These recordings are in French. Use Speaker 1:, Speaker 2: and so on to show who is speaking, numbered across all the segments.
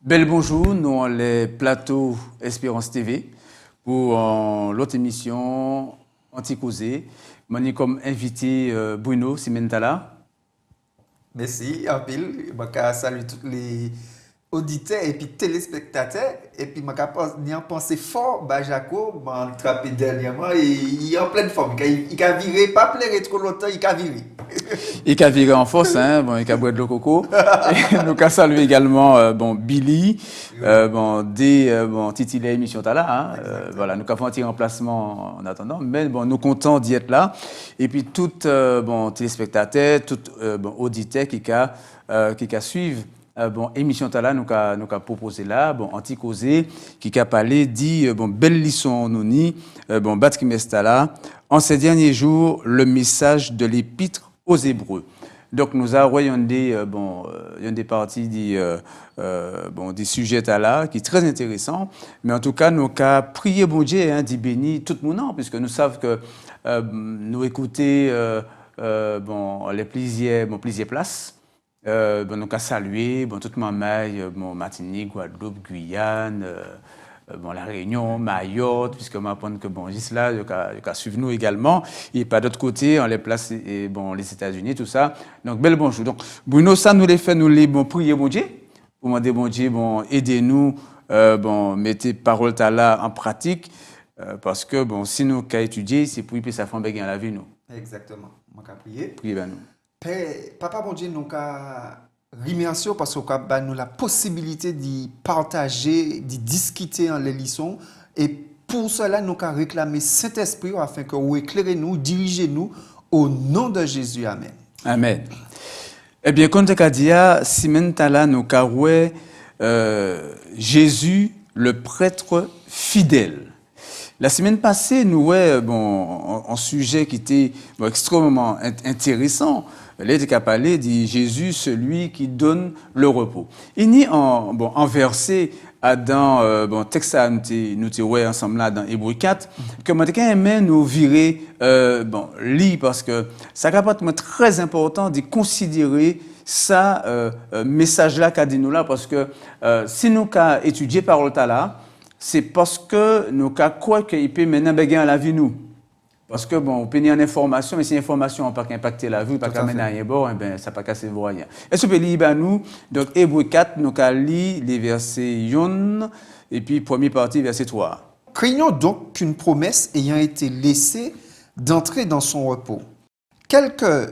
Speaker 1: Bel bonjour, nous on les plateaux Espérance TV pour l'autre émission Anti-Causé. Je suis comme invité Bruno Simentala.
Speaker 2: Merci, en pile. Je salue tous les auditeurs et puis téléspectateurs. Et puis, je pense fort, Jaco, m'a attrapé dernièrement et il est en pleine forme. Il a viré, pas pleurer trop longtemps, il a viré.
Speaker 1: Il a viré en force, hein, bon, il a boire de l'eau coco. Et nous avons salué également Billy, titulaire émission Tala. Hein, voilà, nous avons fait un petit remplacement en attendant, mais bon, nous comptons d'y être là. Et puis, tout téléspectateurs, tout auditeur qui a suivi. Émission Tala nous a proposé là, Anti-Causé, qui a parlé, dit, belle leçon nous ni, Batkimestala, en ces derniers jours, le message de l'épître aux Hébreux. Donc, nous avons des parties des sujets là qui sont très intéressants, mais en tout cas, nous avons prié bon Dieu, hein, d'y bénir tout le monde, puisque nous savons que nous écouter les plusieurs places. Nous avons salué toute ma mère, Martinique, Guadeloupe, Guyane, la Réunion, Mayotte, puisque je pense que juste là, il y a suivi nous également. Et par d'autre côté, on les place, les États-Unis, tout ça. Donc, bel bonjour. Donc, Bruno, ça nous les fait, nous les prier, bon Dieu, pour demander, bon Dieu, aidez-nous, mettez parole là en pratique, parce que, si nous avons étudié, c'est pour que ça fasse bien la vie, nous.
Speaker 2: Exactement. On va prier.
Speaker 1: Priez, nous.
Speaker 2: Papa, bon Dieu, nous remercions parce qu'on a nous la possibilité d'y partager, d'y discuter en les leçons. Et pour cela, nous avons réclamé Saint-Esprit afin que vous éclairez nous, dirigez-nous au nom de Jésus. Amen.
Speaker 1: Amen. Eh bien, quand tu as dit, Simentala, nous avons Jésus, le prêtre fidèle. La semaine passée, nous avons un sujet qui était extrêmement intéressant. Là, il a parlé de Jésus, celui qui donne le repos. Il y a un verset dans texte nous avons ensemble là dans Hébreux 4 que moi aimé nous virer lire parce que ça est très important de considérer ça message là qu'a dit nous là parce que si nous avons étudié parole là, c'est parce que nous croyons qu'il peut maintenant bégayer la vie nous. Parce que, on peut dire une information, mais si l'information n'a pas impacté la vie, pas qu'à mener à rien bon, ça n'a pas qu'à se voir rien. Est-ce que vous pouvez lire nous, donc Hébreux 4, nous allons lire les versets 1, et puis première partie, verset 3.
Speaker 2: Craignons donc qu'une promesse ayant été laissée d'entrer dans son repos. Quelqu'un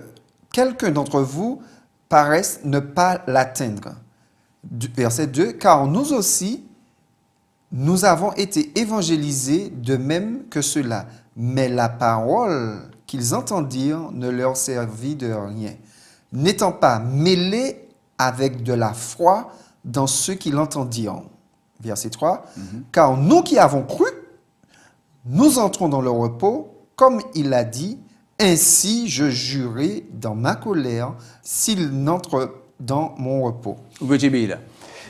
Speaker 2: d'entre vous paraisse ne pas l'atteindre. Verset 2, car nous aussi, nous avons été évangélisés de même que ceux-là, mais la parole qu'ils entendirent ne leur servit de rien, n'étant pas mêlés avec de la foi dans ceux qui l'entendirent. Verset 3, car nous qui avons cru, nous entrons dans le repos, comme il a dit, ainsi je jurai dans ma colère s'ils n'entrent dans mon repos.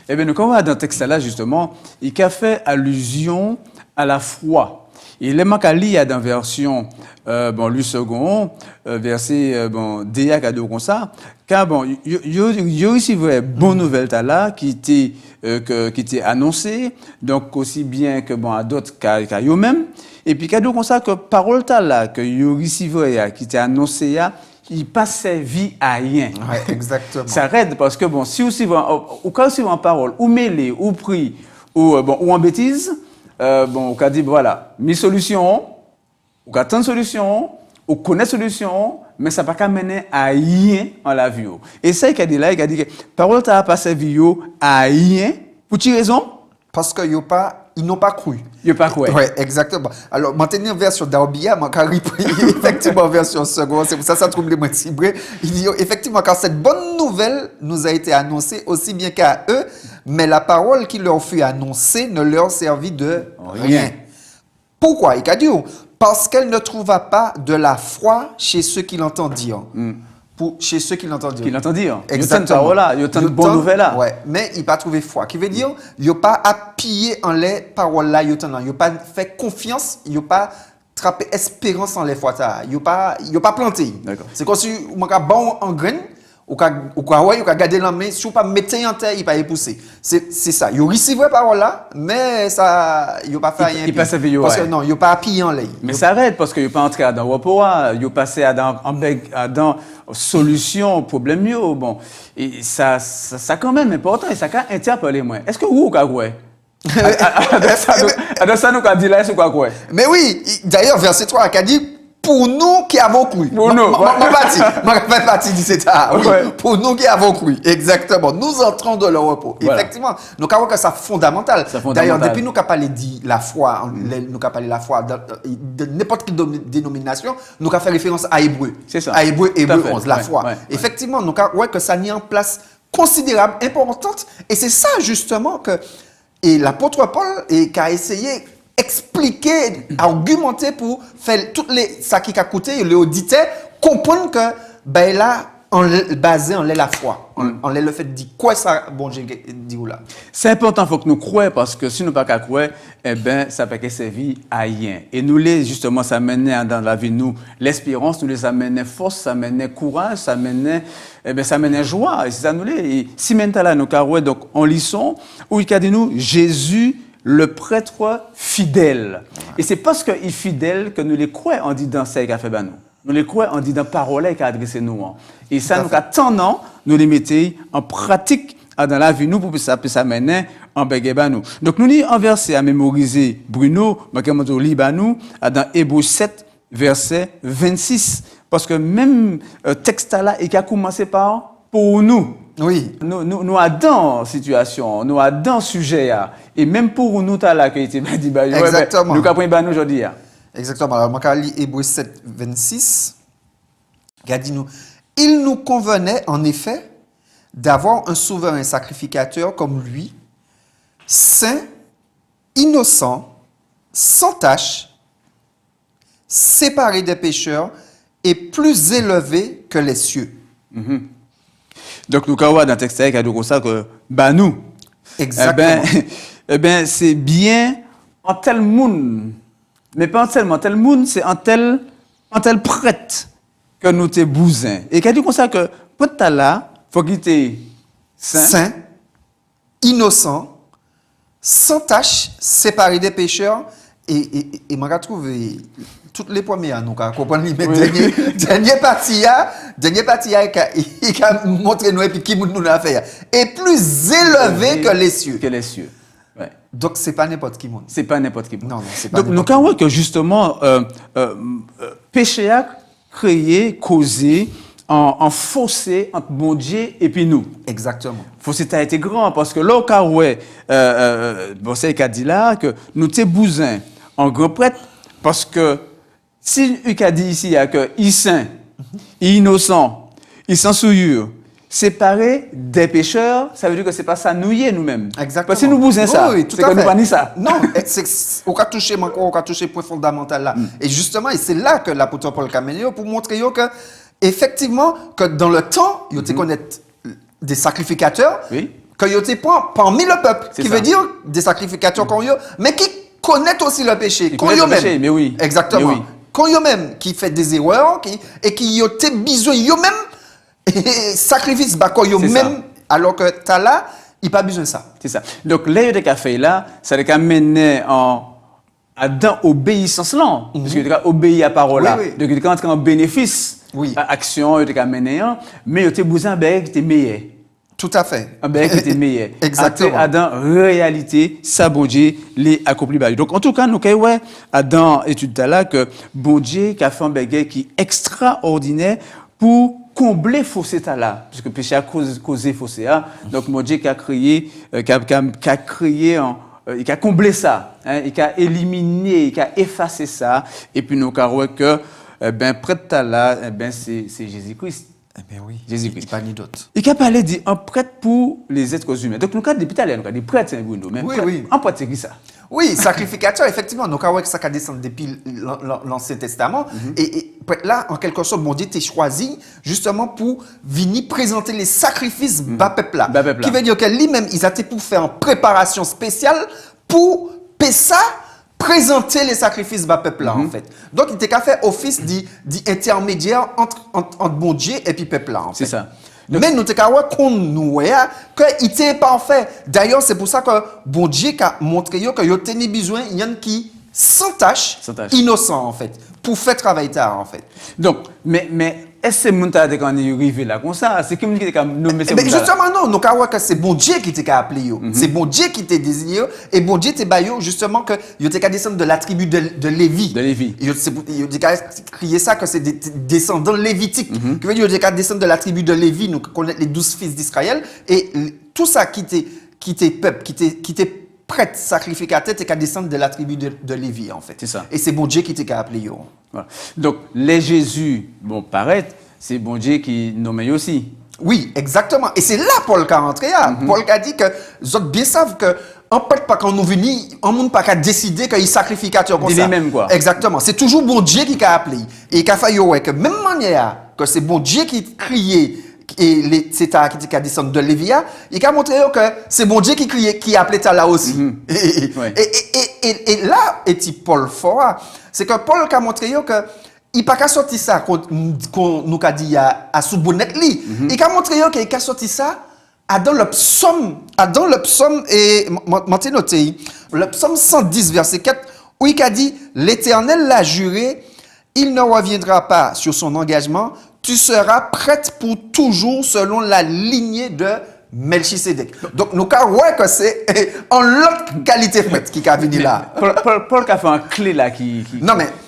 Speaker 1: Eh bien, nous, quand on va dans le texte là, justement, il a fait allusion à la foi. Et les Makali a dans la version, lui second, verset, Déa a dit comme ça, car il y a aussi une bonne nouvelle là, qui était annoncée, donc aussi bien que à d'autres qu'à eux-mêmes. Et puis, il comme ça que parole là, que il y a reçu, qui était annoncée, il pas servi à rien.
Speaker 2: Ouais, exactement.
Speaker 1: Ça aide parce que si vous suivez en parole, ou mêlé, ou pris, ou en bêtise, on a dit voilà, mes solutions, on a tant de solutions, on connaît solutions, mais ça n'a pas mener à rien en la vie. Et ça, il a dit là, il a dit que parole n'a pas servi à rien. Pour quelle raison?
Speaker 2: Parce qu'ils n'ont pas cru.
Speaker 1: Ils n'ont pas cru.
Speaker 2: Oui, exactement. Alors, maintenant, version d'Arbia, je repris effectivement version seconde. C'est pour ça que ça trouve les mots ciblés. Il dit effectivement, car cette bonne nouvelle nous a été annoncée aussi bien qu'à eux, mais la parole qui leur fut annoncée ne leur servit de rien. Pourquoi? Il a dit parce qu'elle ne trouva pas de la foi chez ceux qui l'entendirent. pour chez ceux qui l'entendent dire.
Speaker 1: Qui l'entend dire. Il y a tant de
Speaker 2: Exactement.
Speaker 1: paroles là, il y a tant de bonnes nouvelles là.
Speaker 2: Ouais, mais il n'a pas trouvé foi. Qui veut dire, il n'a pas appuyé en les paroles là, il n'a pas fait confiance, il n'a pas trappé espérance en les foi. Il n'a pas planté.
Speaker 1: D'accord.
Speaker 2: C'est comme si on a bon en graine, ou garder la main, si on pas mettre en terre, il pas pousser. C'est ça. Il recevait parole là, mais ça, il n'a pas fait rien.
Speaker 1: Il passe à vie,
Speaker 2: parce que
Speaker 1: ouais.
Speaker 2: non, il n'a pas appuyé en l'air.
Speaker 1: Mais ça arrête parce qu'il n'est pas entré dans le repos, il est passé dans solution au problème. Bon, et ça quand même important et ça quand interpellé moi. Est-ce que vous avez ça nous a dit là, c'est quoi?
Speaker 2: Mais oui, d'ailleurs, verset 3 qui a dit pour nous qui avons cru.
Speaker 1: Pour nous.
Speaker 2: Ma partie dit c'est ça. Oui.
Speaker 1: Ouais.
Speaker 2: Pour nous qui avons cru. Exactement. Nous entrons dans le repos.
Speaker 1: Voilà.
Speaker 2: Effectivement, nous avons que ça fondamental.
Speaker 1: Ça fondamental.
Speaker 2: D'ailleurs, depuis nous avons parlé de la foi, nous avons parlé de la foi de n'importe quelle dénomination, nous avons fait référence à Hébreu.
Speaker 1: C'est ça.
Speaker 2: À Hébreu
Speaker 1: Tout à fait.
Speaker 2: 11, la
Speaker 1: Ouais,
Speaker 2: foi.
Speaker 1: ouais.
Speaker 2: Effectivement, nous avons que ça a mis en place considérable, importante. Et c'est ça justement que et l'apôtre Paul qui a essayé expliquer, argumenter pour faire toutes les ça qui a coûté les auditeurs comprendre que ben là on basé en la foi, on le fait dit quoi ça bon j'ai dit là.
Speaker 1: C'est important, il faut que nous croyons parce que si nous ne pas croire, eh ben ça peut que servir à rien. Et nous les justement ça mène dans la vie nous l'espérance, nous les amène force, ça mène courage, ça mène joie. Et c'est ça nous les. Et si maintenant là nous croyons donc en lisson où il a dit nous Jésus le prêtre fidèle. Et c'est parce qu'il est fidèle que nous les croyons en disant ça qu'il a fait nous. Nous les croyons en disant parole qu'il a adressé nous. Et ça nous a tendance nous les mettons en pratique dans la vie nous pour que ça puisse amener en bégué nous. Donc nous lisons un verset à mémoriser Bruno, nous lisons dans Hébreux 7 verset 26 parce que même texte là il a commencé par pour nous.
Speaker 2: Oui.
Speaker 1: Nous dans situation, nous dans sujet et même pour nous là qui était dit
Speaker 2: exactement.
Speaker 1: Nous apprenons aujourd'hui.
Speaker 2: Exactement. Alors moi lis Hébreux 7 26 qui a dit nous il nous convenait en effet d'avoir un souverain sacrificateur comme lui, saint, innocent, sans tache, séparé des pécheurs et plus élevé que les cieux.
Speaker 1: Mm-hmm. Donc nous avons dans le texte qui a dit ça que nous
Speaker 2: exactement.
Speaker 1: Eh ben c'est bien en tel monde mais pas en seulement tel monde c'est en tel prêtre que nous te bousin et qui a dit comme ça que peut-être là faut qu'il était
Speaker 2: saint, innocent, sans tache, séparé des pécheurs et m'a trouvé toutes les premières nous comprendre mais dernier partie il a montré nous et puis qui nous a fait et plus élevé que les cieux.
Speaker 1: Ouais.
Speaker 2: Donc c'est pas n'importe qui monde.
Speaker 1: C'est pas n'importe qui monde.
Speaker 2: Non, c'est pas.
Speaker 1: Donc nous avons que justement péché a créé, causé en fossé entre bon Dieu et puis nous.
Speaker 2: Exactement.
Speaker 1: Fossé a été grand parce que là bon c'est qu'a dit là que nous t'es bousin en grand prêtre parce que si il a dit ici que il saint, il innocent, il sans souillure, séparé des pécheurs, ça veut dire que c'est pas ça nous-mêmes.
Speaker 2: Exactement.
Speaker 1: Parce que si nous bousons ça,
Speaker 2: oui,
Speaker 1: c'est que nous pas ni ça.
Speaker 2: Non, on a touché le point fondamental là. Et justement, et c'est là que l'apôtre Paul a pour montrer que effectivement que dans le temps, il te connaître des sacrificateurs,
Speaker 1: oui.
Speaker 2: que il te prend parmi le peuple,
Speaker 1: c'est
Speaker 2: qui
Speaker 1: ça.
Speaker 2: veut dire des sacrificateurs qu'on mais qui connaissent aussi le péché,
Speaker 1: qu'on yo même. Mais oui.
Speaker 2: Exactement.
Speaker 1: Mais oui.
Speaker 2: Qu'on yo même qui fait des erreurs et qui yo te besoin yo même sacrifice bah qu'on yo même ça. Alors que t'as là, il pas besoin de ça.
Speaker 1: C'est ça. Donc les de café là, ça les mené dans obéissance là, parce que tu as obéi à parole là.
Speaker 2: Oui.
Speaker 1: Donc tu es en bénéfice.
Speaker 2: Oui.
Speaker 1: Action, tu as mené mais tu es besoin ben qui t'es meilleur.
Speaker 2: Tout à fait.
Speaker 1: Ben qui t'es meilleur.
Speaker 2: Exactement.
Speaker 1: Dans réalité, ça bon Dieu les accompli. Donc en tout cas, nous ouais dans étude là que bon Dieu qui a fait un bagage qui est extraordinaire pour combler fossé là parce que péché a causé fossé donc mon Dieu qui a créé il a comblé ça il a éliminé il a effacé ça et puis nous avons que prêtre là c'est Jésus-Christ
Speaker 2: Eh bien oui.
Speaker 1: Jésus-Christ.
Speaker 2: Il n'y a pas ni d'autre.
Speaker 1: Il a parlé d'un prêtre pour les êtres humains. Donc, nous avons depuis tout à l'heure, nous avons des prêtres, c'est un mais
Speaker 2: Oui,
Speaker 1: prêtre,
Speaker 2: oui.
Speaker 1: un prêtre, c'est qui ça?
Speaker 2: Oui, sacrificateur, effectivement. Donc, avec ça qui descend depuis l'Ancien Testament. Et là, en quelque sorte, mon Dieu t'a choisi justement pour venir présenter les sacrifices bas peuple là.
Speaker 1: Bas peuple là.
Speaker 2: Qui veut dire que lui-même, ils étaient pour faire une préparation spéciale pour Pessa présenter les sacrifices bas peuple là, en fait. Donc, il était qu'à faire office d'intermédiaire entre bon Dieu et puis peuple là, en fait.
Speaker 1: C'est ça.
Speaker 2: Donc, mais nous avons qu'on nous qu'il était parfait. D'ailleurs, c'est pour ça que bon Dieu a montré que il a besoin il y en qui sans tâche, innocent en fait, pour faire travail tard en fait.
Speaker 1: Donc, mais est-ce que c'est mon temps quand il est arrivé là comme ça? C'est comme qui est nommé ces
Speaker 2: Mais justement non, nous avons que c'est bon Dieu qui t'a appelé c'est bon Dieu qui t'a désigné et bon Dieu t'a baillé justement que il t'a descendre de la tribu de Lévi.
Speaker 1: De Lévi.
Speaker 2: Il t'a crié ça que c'est des descendants lévitiques. Qui veut dire il t'a descendre de la tribu de Lévi, nous connaissons les 12 fils d'Israël et tout ça qui t'est peuple, qui t'est prêtre sacrificateur, t'es qu'à descendre de la tribu de Lévi en fait.
Speaker 1: C'est ça.
Speaker 2: Et c'est bon Dieu qui t'a appelé.
Speaker 1: Voilà. Donc, les Jésus, bon, paraît, c'est bon Dieu qui nomme aussi.
Speaker 2: Oui, exactement. Et c'est là Paul qui a entré. Paul qui a dit que vous autres bien savent que en fait pas quand nous venons, on ne pas qu'à décider qu'il est sacrificateur comme ça.
Speaker 1: Même quoi.
Speaker 2: Exactement. C'est toujours bon Dieu qui a appelé et qui a fait que même manière que c'est bon Dieu qui criait et c'est à qui a descendu de Lévia, il a montré que c'est bon Dieu qui criait, qui appelait ça là aussi. Et là, et Paul fort, c'est que Paul a montré que il n'a pas sorti ça qu'on nous a dit à sous bonnet li. Il a montré qu'il a sorti ça dans le psaume et m'entendez noter le psaume 110 verset 4 où il a dit l'Éternel l'a juré, il ne reviendra pas sur son engagement. Tu seras prête pour toujours selon la lignée de Melchisedec. Donc, nous avons que c'est en l'autre qualité prête qui a venu là.
Speaker 1: Paul a fait un clé là qui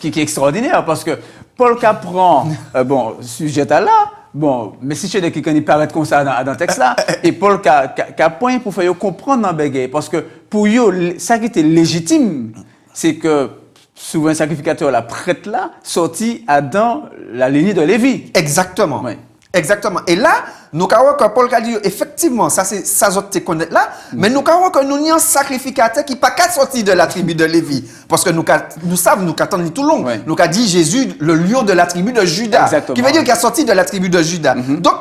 Speaker 1: est extraordinaire parce que Paul prend, bon, sujet à là, bon, mais si c'est qui paraît comme ça dans le texte là, et Paul a point pour faire comprendre dans le parce que pour eux, ça qui était légitime, c'est que souvent un sacrificateur, la prêtre là, sorti dans la lignée de Lévi.
Speaker 2: Exactement.
Speaker 1: Oui.
Speaker 2: Exactement. Et là, nous avons que Paul a dit, effectivement, ça c'est ça te connaître là, mais nous avons que nous avons un sacrificateur qui n'est pas qu'à sortir de la tribu de Lévi. Parce que nous savons, nous attendons tout long.
Speaker 1: Oui.
Speaker 2: Nous avons dit Jésus, le lion de la tribu de Juda.
Speaker 1: Exactement.
Speaker 2: Qui veut dire qu'il est sorti de la tribu de Juda. Donc,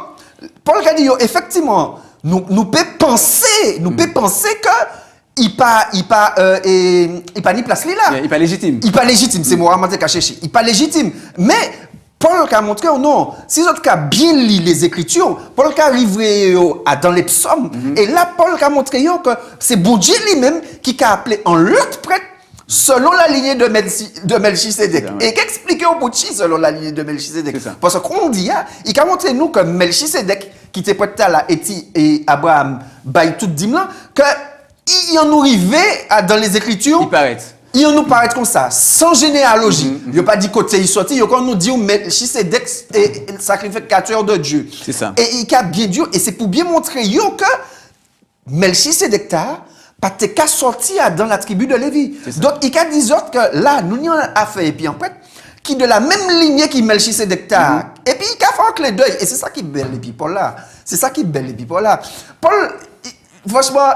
Speaker 2: Paul a dit, effectivement, nous pouvons penser que il pas ni place là.
Speaker 1: Il pas légitime.
Speaker 2: Il pas légitime, c'est moi qui cherché. Il pas légitime. Mais Paul a montré non, si vous avez bien lu les Écritures, Paul a arrivé dans les psaumes et là Paul a montré que c'est bon Dieu lui-même qui a appelé en l'autre prêtre selon la lignée de Melchisedec. Et qu'expliquer au bout selon la lignée de Melchisedec. Parce qu'on dit, il a montré nous que Melchisedec qui était prêtre là et Abraham bail tout dimlan que il en nous arrivait dans les Écritures. Il nous paraît comme ça, sans généalogie. Il n'y a pas dit côté il sorti, il y a nous dit Melchisedec est le sacrificateur de Dieu.
Speaker 1: C'est ça.
Speaker 2: Et il a bien Dieu, et c'est pour bien montrer que Melchisedec pas qu'à sortir dans la tribu de Lévi. Donc il a dit que là, nous y avons affaire, et puis en fait, qui de la même lignée qui Melchisedec et puis il a fait un clé d'œil, et c'est ça qui est belle, les people là. C'est ça qui est belle, les people là. Paul, franchement,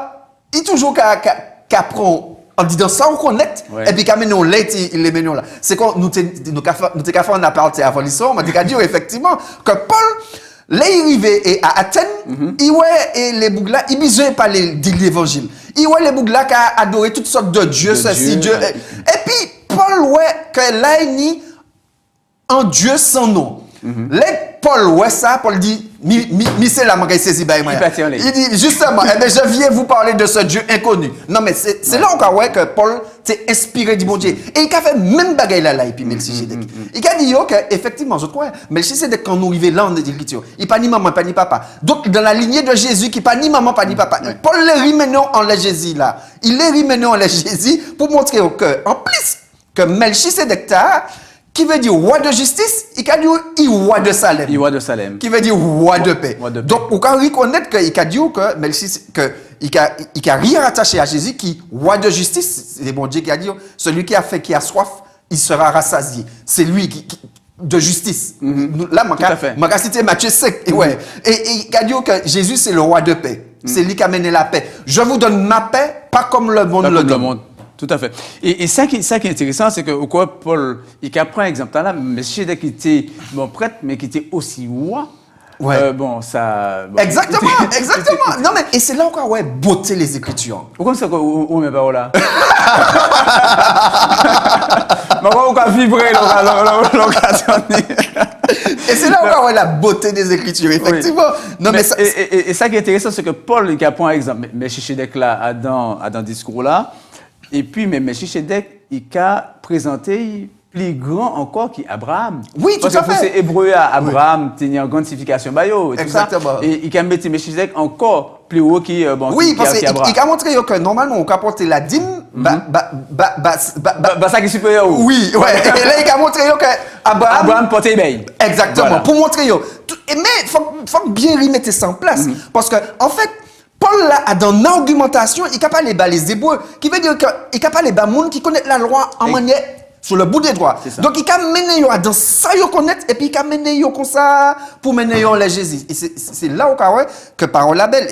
Speaker 2: il toujours qu'à prendre en disant ça on connecte et puis quand nous les menons là c'est quand nous t'ai fait un aparté avant l'histoire on m'a dit effectivement que Paul l'arrivée à Athènes il ouais les bougla il besoin parler de l'évangile il ouais les bougla qui a adoré toutes sortes de dieux ceci Dieu et puis Paul ouais que là il nie un Dieu sans nom les Paul ouais ça Paul dit c'est la m'a saisi il dit justement je viens vous parler de ce Dieu inconnu. Non mais c'est là encore ouais que Paul t'est inspiré du bon Dieu et il a fait même bagaille là et puis Melchisedec. Il a dit que effectivement je crois Melchisedec quand nous arrivons là en écriture, il pas ni maman pas ni papa. Donc dans la lignée de Jésus qui pas ni maman pas ni papa. Paul les remenons en la Jésus là. Il les remenons en la Jésus pour montrer que en plus que Melchisedec qui veut dire roi de justice, il a dit roi de Salem.
Speaker 1: Roi de Salem.
Speaker 2: Qui veut dire roi de paix. Donc, on peut reconnaître qu'il a dit qu'il a rien attaché à Jésus, qui roi de justice. C'est bon Dieu qui a dit, celui qui a soif, il sera rassasié. C'est lui de justice. Là,
Speaker 1: Tout à fait.
Speaker 2: je vais citer Matthieu 5. Et il a dit que Jésus, c'est le roi de paix. C'est lui qui a mené la paix. Je vous donne ma paix, pas comme le monde le donne.
Speaker 1: Tout à fait. Et ça qui est intéressant, c'est que au quoi Paul, il prend un exemple là, mais Melchisedec qui était prêtre, mais qui était aussi roi.
Speaker 2: Ouais.
Speaker 1: Ça. Bon,
Speaker 2: Exactement. Non, mais et c'est là encore, beauté les Écritures.
Speaker 1: Pourquoi ça, où mes paroles là? On va vibrer l'occasion.
Speaker 2: Et c'est là encore la beauté des Écritures, effectivement.
Speaker 1: Oui.
Speaker 2: Non, mais ça,
Speaker 1: et ça qui est intéressant, c'est que Paul, il prend un exemple. Melchisedec là, dans le discours là, et puis, Melchisedec, il a présenté plus grand encore qu'Abraham.
Speaker 2: Oui, tout à fait.
Speaker 1: Parce que c'est hébreu à Abraham, il y a une grandification.
Speaker 2: Exactement.
Speaker 1: Et il a mis Melchisedec encore plus haut qu'Abraham.
Speaker 2: Oui, parce qu'il a montré que normalement, on peut apporter la dîme,
Speaker 1: ça qui est supérieur.
Speaker 2: Oui, et là, il a montré que
Speaker 1: Abraham portait bien.
Speaker 2: Exactement, voilà. Pour montrer. Mais il faut bien remettre ça en place. Parce que, en fait, Paul, là, dans l'argumentation, il est capable de parler les Hébreux, qui veut dire qu'il est capable de parler les gens qui connaissent la loi en manière sur le bout des doigts. Donc, il a mené dans ça, il connaît, et puis il a mené comme ça pour mener les Jésus. Et c'est là où que parole la belle.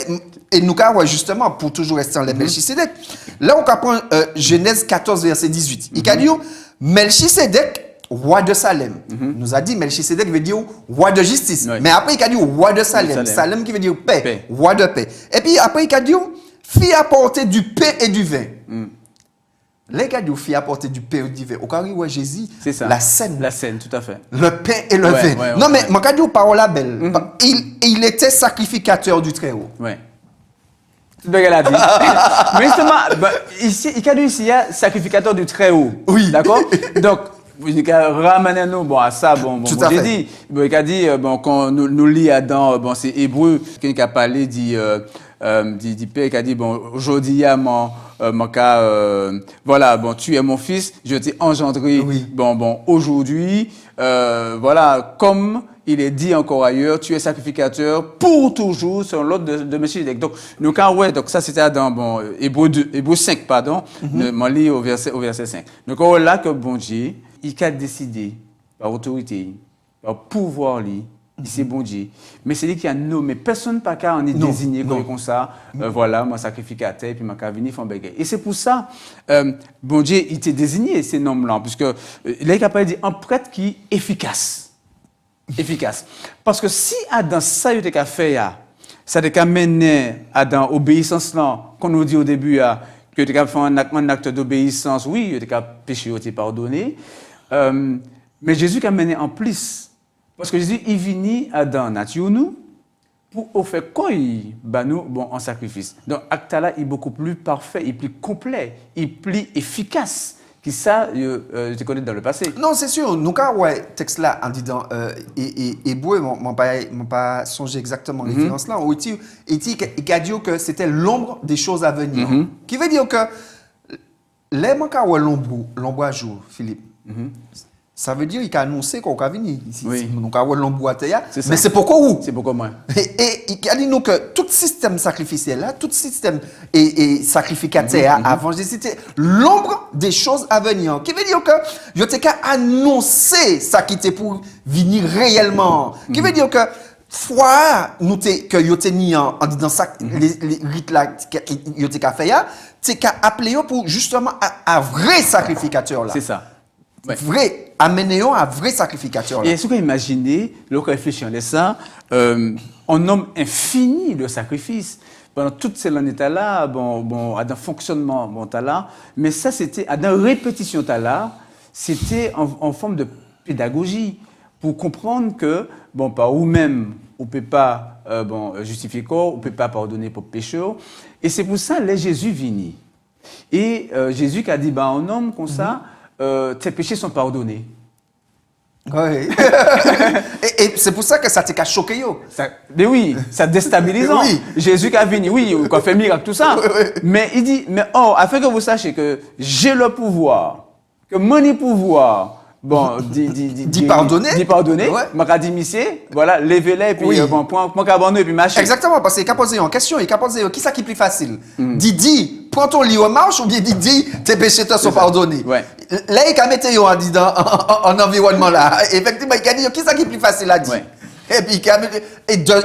Speaker 2: Et nous, justement, pour toujours rester dans les Melchisedec, là, on prend Genèse 14, verset 18. Il a dit Melchisedec, roi de Salem. Nous a dit Melchisedec veut dire roi de justice. Oui. Mais après, il a dit roi de Salem. Salem qui veut dire paix. Roi de paix. Et puis après, il a dit fit apporter du pain et du vin. Là, il a dit fit apporter du pain et du vin. Au cas où Jésus,
Speaker 1: c'est ça.
Speaker 2: La scène.
Speaker 1: La scène, tout à fait.
Speaker 2: Le pain et le vin. Non, mais je vais dire parole la belle. Il était sacrificateur du Très-Haut.
Speaker 1: Oui. Mais justement, ici, il a dit ici, il y a sacrificateur du Très-Haut.
Speaker 2: Oui.
Speaker 1: D'accord? Donc, il a ramené nous à ça. J'ai dit, il a dit, quand nous lisons dans c'est hébreu, qui a parlé dit père qui a dit aujourd'hui voilà, tu es mon fils, je t'ai engendré.
Speaker 2: Oui.
Speaker 1: Aujourd'hui, voilà, comme il est dit encore ailleurs, tu es sacrificateur pour toujours sur l'ordre de Melchisedec. Donc, donc ça c'était dans Hébreu 5, pardon, je lis au verset 5. Donc, là que bon Dieu, il a décidé par autorité, par pouvoir, c'est bon Dieu. Mais c'est lui qui a nommé. Personne n'a qu'à en est désigné comme ça. Voilà, mon sacrificateur, puis ma venir faire un bagage. Et c'est pour ça, bon Dieu, il t'a désigné ces noms-là, puisque là, il a pas dit un prêtre qui est efficace. Efficace. Parce que si Adam, ça, il a fait, ça a mené à dans obéissance là, qu'on nous dit au début, que tu as fait un acte d'obéissance, oui, tu as péché, tu es pardonné. Mais Jésus a mené en plus. Parce que Jésus, il vient à dans nature nous pour offrir quoi nous en sacrifice. Donc, acte là, il est beaucoup plus parfait, il est plus complet, il est plus efficace. Qui ça, tu connais dans le passé.
Speaker 2: Non, c'est sûr. Nous, quand texte là, en disant hébreu, je n'ai pas songé exactement référence là. Il a dit que c'était l'ombre des choses à venir. Qui veut dire que les manques à l'ombre à jour, Philippe. Ça veut dire qu'il a annoncé qu'on va venir ici.
Speaker 1: Oui.
Speaker 2: Donc, mais c'est pourquoi où?
Speaker 1: C'est pourquoi moi.
Speaker 2: Et il a dit nous que tout système sacrificiel là, tout système et sacrificateur avant, c'était l'ombre des choses à venir. Qui veut dire que il a annoncé ça qui était pour venir réellement. Qui veut dire que foi nous que il était mis en disant ça les rites là il était fait c'est qu'a appelé pour justement un vrai sacrificateur là.
Speaker 1: C'est ça.
Speaker 2: Ouais. Vrai, amener un vrai sacrificateur. Là.
Speaker 1: Et est-ce que vous imaginez, lorsqu'on réfléchit à ça, un nombre infini de sacrifices pendant toutes ces années-là, à un fonctionnement là, mais ça c'était à une répétition là, c'était en forme de pédagogie pour comprendre que par vous-même, on peut pas justifier corps, on peut pas pardonner pour pécheur, et c'est pour ça que Jésus vient. Et Jésus qui a dit un homme comme ça. Tes péchés sont pardonnés.
Speaker 2: Oui. et c'est pour ça que ça t'a choqué.
Speaker 1: Mais oui, ça déstabilisant.
Speaker 2: Oui.
Speaker 1: Jésus qui a venu, oui, il a fait miracle, tout ça. Mais il dit, afin que vous sachiez que j'ai le pouvoir, que mon pouvoir, d'y pardonner, m'a dit, monsieur, voilà, levez-les, et puis, point qu'abandonner, et puis marcher.
Speaker 2: Exactement, parce qu'il a posé une question, il a posé, qui ça qui est plus facile? Dis, prends ton lit au marche, ou bien dis, tes péchés te sont pardonnés.
Speaker 1: Ouais.
Speaker 2: là, il a mis en environnement là. Effectivement, il a dit, qui est-ce qui est plus facile à dire?
Speaker 1: Ouais.
Speaker 2: Et puis,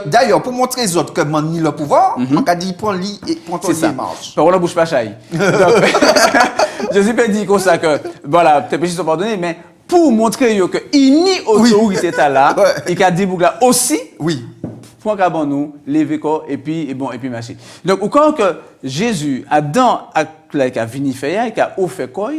Speaker 2: d'ailleurs, pour montrer aux autres que moi, ni le pouvoir, on a dit, prends lit et prends ton
Speaker 1: C'est ça.
Speaker 2: lit et marche.
Speaker 1: Parole en bouche pas chaille. Donc, Jésus peut dire comme ça que, voilà, tes péchés sont pardonnés, mais pour montrer que il n'y autorité là,
Speaker 2: Ouais.
Speaker 1: il a dit là aussi,
Speaker 2: Oui.
Speaker 1: point qu'à nous, lever corps et puis marcher. Donc, au cas que Jésus, Adam, a venu faire, il a offert quoi,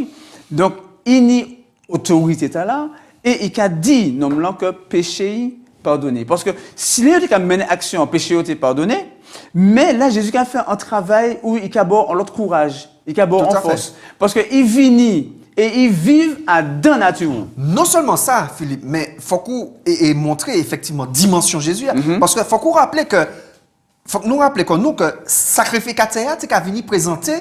Speaker 1: donc, il n'y autorité là, et il a dit, non, que péché pardonné. Parce que si les gens ont mené action, péché été pardonné, mais là, Jésus a fait un travail où il a bon l'autre courage, il a bon
Speaker 2: Tout
Speaker 1: en
Speaker 2: à fait.
Speaker 1: force. Parce qu'il vit et il vit à dans la nature.
Speaker 2: Non seulement ça, Philippe, mais il faut qu'on et montrer effectivement dimension Jésus. Parce qu'il faut qu'on rappelle que, que sacrificateur, c'est qu'à venir présenter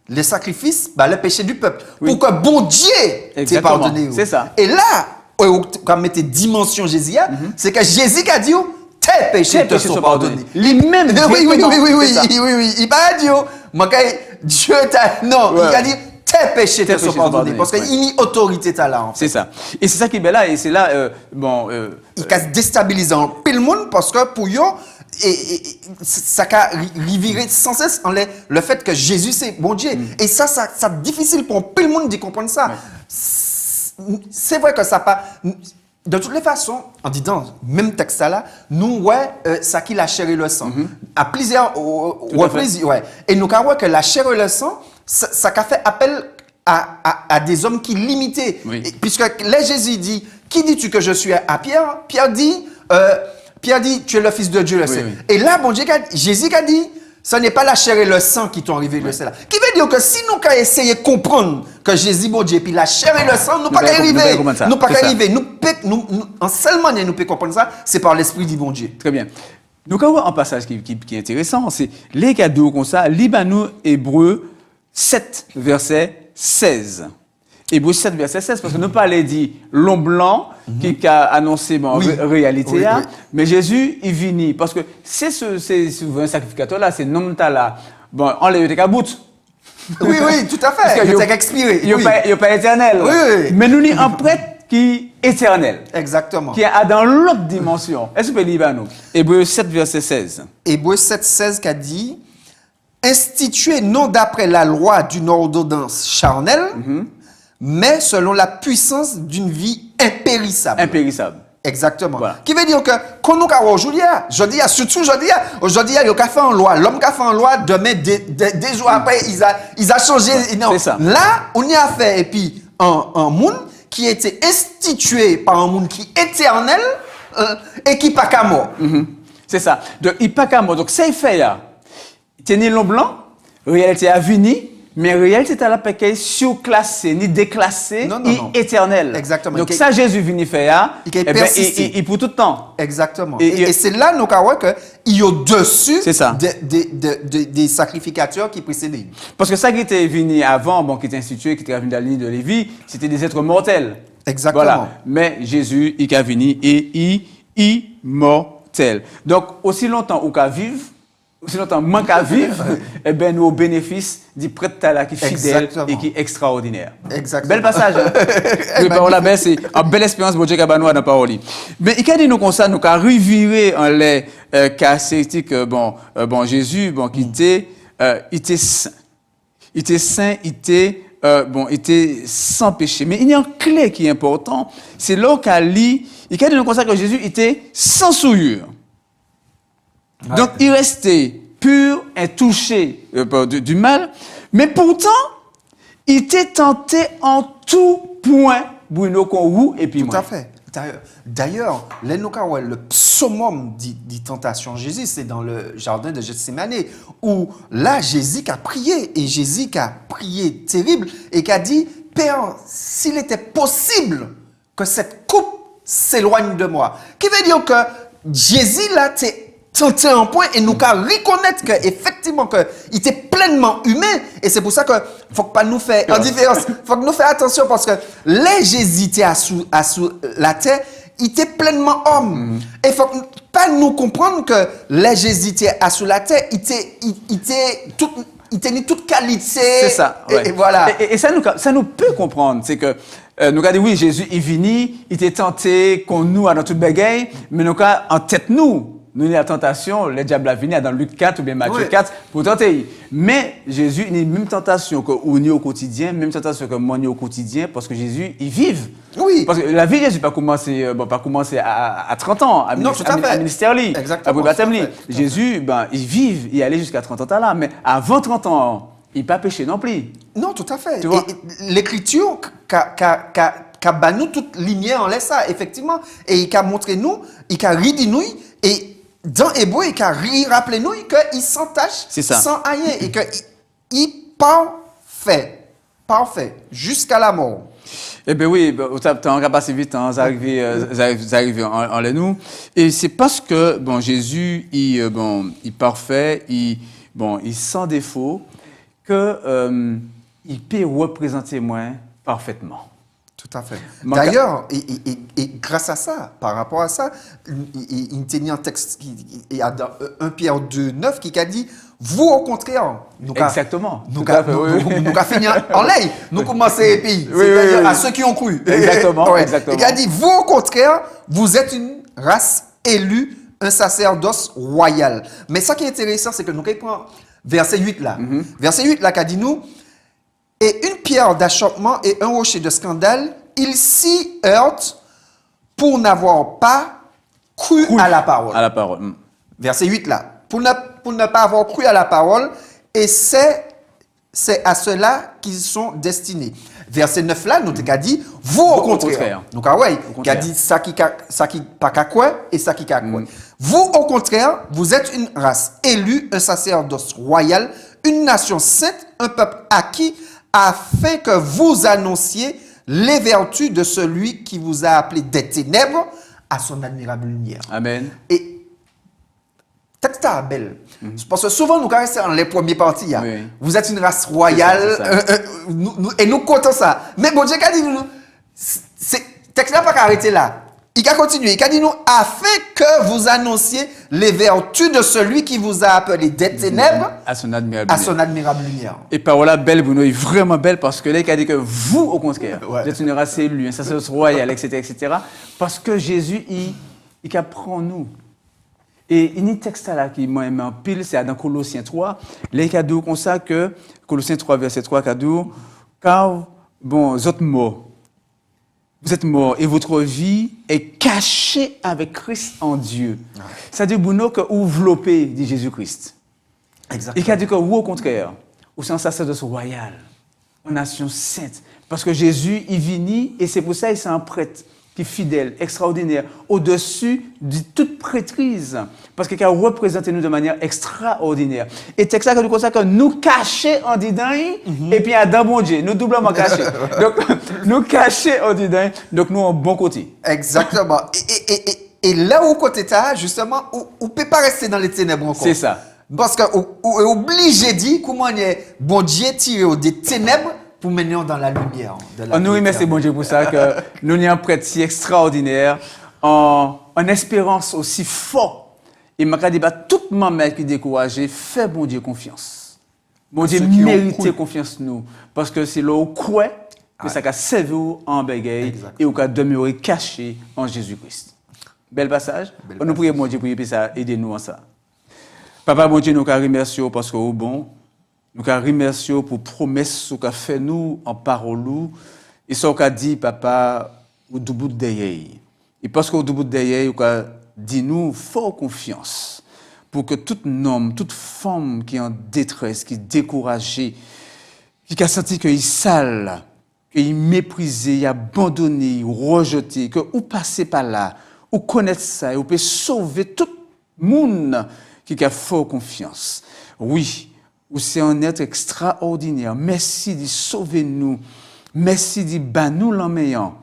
Speaker 2: le sacrifice, le péché du peuple.
Speaker 1: Oui.
Speaker 2: Pour que bon Dieu t'ait
Speaker 1: Exactement.
Speaker 2: pardonné.
Speaker 1: C'est ça.
Speaker 2: Et là, quand on mettait dimension Jésus, c'est que Jésus a dit, tes péchés te sont pardonnés.
Speaker 1: Lui-même,
Speaker 2: Oui.
Speaker 1: c'est ça.
Speaker 2: Il n'a pas dit, Dieu t'a. Non,
Speaker 1: Ouais.
Speaker 2: il a dit, tes péchés te sont pardonnés. Parce
Speaker 1: ouais.
Speaker 2: qu'il y a autorité là. En fait.
Speaker 1: C'est ça. Et c'est ça qui est bel là. Et c'est là,
Speaker 2: Il a déstabilisé un peu le monde parce que pour eux, ça a reviré sans cesse en le fait que Jésus c'est bon Dieu. Et ça c'est difficile pour un peu le monde de comprendre ça.
Speaker 1: Ouais.
Speaker 2: C'est vrai que ça pas. De toutes les façons, en disant même texte là, nous ça qui la chair et le sang. À plusieurs reprises, ouais. Et nous avons que la chair et le sang, ça a fait appel à des hommes qui limitaient.
Speaker 1: Oui.
Speaker 2: Puisque là Jésus dit, qui dis-tu que je suis à Pierre? Pierre dit, tu es le fils de Dieu, le Seigneur.
Speaker 1: Oui.
Speaker 2: Et là, bon Dieu, Jésus a dit, ce n'est pas la chair et le sang qui t'ont arrivé le ciel. Qui veut dire que si nous avons essayé de comprendre que Jésus, bon Dieu, puis la chair et le sang, nous pas arriver. Nous pas arriver. Nous, en seule manière, nous pouvons comprendre ça, c'est par l'esprit du bon Dieu.
Speaker 1: Très bien. Nous avons un passage qui est intéressant. C'est les cadeaux comme ça. Libanou, Hébreu 7, verset 16. Hébreu 7, verset 16, parce que nous parlons dit l'homme blanc qui a annoncé réalité,
Speaker 2: Oui.
Speaker 1: mais Jésus, il vient. Parce que c'est souvent un sacrificateur là, c'est non là. Bon, on l'a eu des bout.
Speaker 2: Oui, tout à fait.
Speaker 1: Parce que
Speaker 2: C'est expiré.
Speaker 1: Il n'est pas éternel.
Speaker 2: Oui.
Speaker 1: Mais nous avons un prêtre qui est éternel.
Speaker 2: Exactement.
Speaker 1: Qui est dans l'autre dimension. Est-ce que vous pouvez lire à nous? Hébreu 7, verset 16.
Speaker 2: Hébreu 7, 16 qui a dit, institué non d'après la loi d'une ordonnance charnelle, mais selon la puissance d'une vie impérissable.
Speaker 1: Impérissable.
Speaker 2: Exactement.
Speaker 1: Voilà.
Speaker 2: Qui veut dire que, quand nous avons aujourd'hui, surtout aujourd'hui, il y a fait en loi. L'homme qui a fait en loi, demain, des jours après, il a changé. Non.
Speaker 1: C'est ça.
Speaker 2: Là, on y a fait, et puis, un monde qui a été institué par un monde qui est éternel et qui n'est pas qu'à mort.
Speaker 1: C'est ça. Donc, il n'est pas qu'à mort. Donc, c'est fait là. Tenez l'homme blanc, réalité à venir, mais réalité est à la paquet surclassé, ni déclassé,
Speaker 2: Non.
Speaker 1: éternel.
Speaker 2: Exactement.
Speaker 1: Donc, ça, Jésus vient faire,
Speaker 2: il
Speaker 1: pour tout le temps.
Speaker 2: Exactement.
Speaker 1: Et
Speaker 2: Et c'est là, nous avons qu'il y a au-dessus
Speaker 1: C'est ça.
Speaker 2: des sacrificateurs qui précédaient.
Speaker 1: Parce que ça qui était venu avant, qui était institué, qui était venu dans la ligne de Lévi, c'était des êtres mortels.
Speaker 2: Exactement.
Speaker 1: Voilà. Mais Jésus, il est venu et il est immortel. Donc, aussi longtemps qu'on vivre, aussi longtemps manque à vivre, eh bien, nous au bénéfice du prêtre là qui est fidèle
Speaker 2: Exactement.
Speaker 1: et qui est extraordinaire.
Speaker 2: Exactement.
Speaker 1: Bel passage. Hein? Oui, parole là, c'est une belle expérience pour Dieu qui a dans la parole. Mais il a dit nous comme ça, nous a reviré en les caractéristiques Jésus, qui était saint. Il était saint, il était sans péché. Mais il y a une clé qui est importante, c'est là qu'il a dit nous comme ça que Jésus était sans souillure.
Speaker 2: Ouais.
Speaker 1: Donc, il restait pur, intouché du mal, mais pourtant, il était tenté en tout point, Bruno Conrou et puis
Speaker 2: Tout
Speaker 1: moi.
Speaker 2: à fait. D'ailleurs, le summum dit tentation Jésus, c'est dans le jardin de Gethsémane, où là, Jésus a prié, et Jésus a prié terrible, et qui a dit, Père, s'il était possible que cette coupe s'éloigne de moi. Qui veut dire que Jésus, là, t'es tenté un point, et nous qu'à reconnaître qu'effectivement, qu'il était pleinement humain, et c'est pour ça que faut pas nous faire en différence, faut que nous faire attention, parce que les Jésus était à sous la terre, il était pleinement homme. Et faut pas nous comprendre que les Jésus était à sous la terre, il était tout il tenait toute qualité.
Speaker 1: C'est ça. Ouais.
Speaker 2: Et voilà.
Speaker 1: Et ça nous peut comprendre. C'est que nous avons dit, oui, Jésus est venu, il était tenté qu'on nous a dans toute bagaille, mais nous avons en tête nous la tentation, le diable a venu dans Luc 4 ou bien Matthieu 4 pour tenter. Mais Jésus, il a une même tentation que nous au quotidien, même tentation que moi au quotidien, parce que Jésus, il vive.
Speaker 2: Oui.
Speaker 1: Parce que la vie de Jésus n'a pas commencé à 30 ans, à ministère.
Speaker 2: Exactement.
Speaker 1: Jésus, il vive, il allait jusqu'à 30 ans là, mais avant 30 ans, il n'a pas péché non plus.
Speaker 2: Non, tout à fait.
Speaker 1: Tu vois?
Speaker 2: Et l'écriture qu'a banni toute lumière en laisse ça, effectivement. Et il a montré nous, il a ridé nous, et dans Hébreu, il a rappelé nous qu'il s'entache sans rien, et qu'il est parfait, jusqu'à la mort.
Speaker 1: Eh bien oui, on va passer vite, hein, ça arrive en nous. Et c'est parce que Jésus, il est parfait, il sans défaut, qu'il peut représenter moi parfaitement.
Speaker 2: Tout à fait. D'ailleurs, et grâce à ça, par rapport à ça, il tenait un texte, il y a dans 1 Pierre 2, 9 qui a dit, vous au contraire,
Speaker 1: exactement.
Speaker 2: Nous avons fini en l'air, nous commençons les pays, c'est-à-dire à ceux qui ont cru.
Speaker 1: Exactement.
Speaker 2: Il a dit, vous au contraire, vous êtes une race élue, un sacerdoce royal. Mais ça qui est intéressant, c'est que nous prenons verset 8 là. Verset 8 là qui a dit nous, et une pierre d'achoppement et un rocher de scandale, ils s'y heurtent pour n'avoir pas cru à la parole.
Speaker 1: À la parole.
Speaker 2: Verset 8 là. Pour ne pas avoir cru à la parole, et c'est à cela qu'ils sont destinés. Verset 9 là, nous avons dit, vous au contraire. Donc, qui a dit ça qui pas qu'à quoi et ça qui qu'à quoi. Vous au contraire, vous êtes une race élue, un sacerdoce royal, une nation sainte, un peuple acquis, afin que vous annonciez les vertus de celui qui vous a appelé des ténèbres à son admirable lumière.
Speaker 1: Amen.
Speaker 2: Et texte à belle. Parce que souvent, nous caressons dans les premiers parties. Oui. Vous êtes une race royale, et nous comptons ça. Mais bon Dieu, qu'a dit nous, texte n'a pas arrêté là. Il a continué, il a dit nous, afin que vous annonciez les vertus de celui qui vous a appelé des ténèbres
Speaker 1: à son admirable lumière. Et parola belle, Bruno, est vraiment belle parce que là, il a dit que vous, au contraire, vous êtes une race élue, un sacerdoce royal, etc. Parce que Jésus, il apprend nous. Et il y a un texte là qui m'a aimé en pile, c'est dans Colossiens 3. Là, il a dit comme ça que, Colossiens 3, verset 3, il a dit, car, vous êtes morts. Vous êtes morts et votre vie est cachée avec Christ en Dieu. C'est-à-dire, Bruno, que vous enveloppez, dit Jésus-Christ. Exactement. Et qu'il a dit que vous, au contraire, vous êtes un sacerdoce royal, une nation sainte. Parce que Jésus, il vient et c'est pour ça qu'il est un prêtre qui est fidèle, extraordinaire, au-dessus de toute prêtrise. Parce qu'il a représenté nous de manière extraordinaire. Et c'est ça que nous cachons en dedans, et puis dans bon Dieu, nous doublement cachés. Donc, nous cachons en dedans, donc nous en bon côté.
Speaker 2: Exactement. Et là où côté là, justement, on ne peut pas rester dans les ténèbres encore.
Speaker 1: C'est ça.
Speaker 2: Parce qu'on est obligé de dire comment bon Dieu tire des ténèbres pour mener dans la lumière.
Speaker 1: Nous remercions bon Dieu pour ça, que nous avons un prêtre si extraordinaire, en espérance aussi fort. Et je dis, tout le monde qui est découragé, fait bon Dieu confiance. Bon Dieu mérite confiance nous. Parce que c'est là où croit que ça a servi en bagaille et où a demeuré caché en Jésus-Christ. Bel passage. Nous prions bon Dieu pour aider nous en ça. Papa, bon Dieu, nous remercions parce que vous bon. Nous remercions pour promesse qu'a fait nous en parole et ce qu'a dit papa au bout derrière. Et parce qu'au bout derrière, il a dit nous fort confiance pour que tout homme, toute femme qui est en détresse, qui est découragée, qui a senti qu'il est sale, qu'il est méprisé, abandonné, rejeté, que vous passez par là, vous connaissez ça et vous pouvez sauver tout le monde qui a fort confiance. Oui. Ou c'est un être extraordinaire. Merci de sauver nous. Merci de battre nous l'emmeillant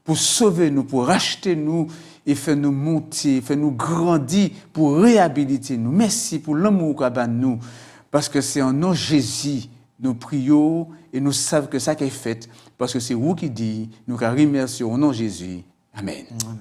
Speaker 1: pour sauver nous, pour racheter nous et faire nous monter, faire nous grandir, pour réhabiliter nous. Merci pour l'amour qu'a bat nous. Parce que c'est en nom de Jésus, nous prions et nous savons que ça qui est fait. Parce que c'est vous qui dit, nous remercions au nom de Jésus. Amen.
Speaker 2: Amen.